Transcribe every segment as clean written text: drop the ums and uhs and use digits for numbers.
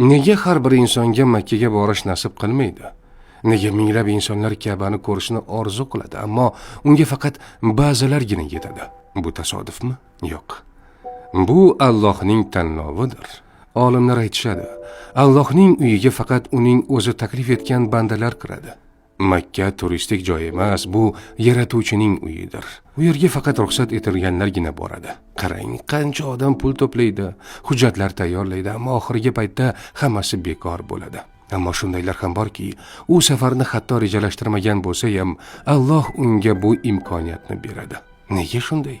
Nega har bir insonga Makka ga borish nasib qilmaydi? Nega minglab insonlar Ka'bani ko'rishni orzu qiladi, ammo unga faqat ba'zilargina yetadi? Bu tasodifmi? Yo'q. Bu Allohning tanlovidir. Olimlar aytishadi, Allohning uyiga faqat uning o'zi taklif etgan bandalar kiradi. Makka turistik joy emas, bu yaratuvchining uyidir. U yerga faqat ruxsat etilganlargina boradi. Qarang, qancha odam pul to'playdi, hujjatlar tayyorlaydi, ammo oxirgi paytda hammasi bekor bo'ladi. Ammo shundaylar ham borki, u safarni hatto rejalashtirmagan bo'lsa ham, Alloh unga bu imkoniyatni beradi. Nega shunday?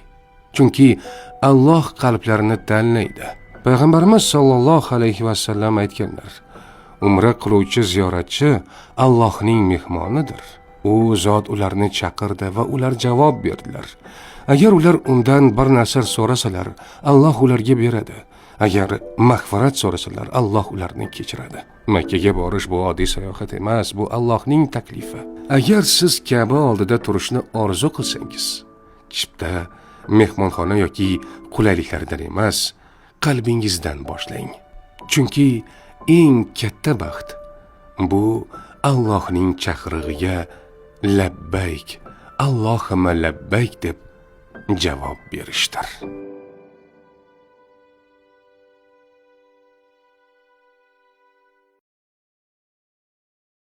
Chunki Alloh qalblarini tanlaydi. Payg'ambarimiz sollallohu alayhi va sallam aytganlar: Umra qiluvchi ziyoratchi Allohning mehmonidir. U zot ularni chaqirdi va ular javob berdilar. Agar ular undan bir narsa so'rasalar, Alloh ularga beradi. Agar mag'firat so'rasalar, Alloh ularni kechiradi. Makkaga borish bu oddiy sayohat emas, bu Allohning taklifi. Agar siz Ka'ba oldida turishni orzu qilsangiz, chipta, mehmonxona yoki qulayliklardan emas, qalbingizdan boshlang. Chunki eng katta baxt bu Allohning chaqirig'iga labbayk, Allohumma labbayk deb javob berishdir.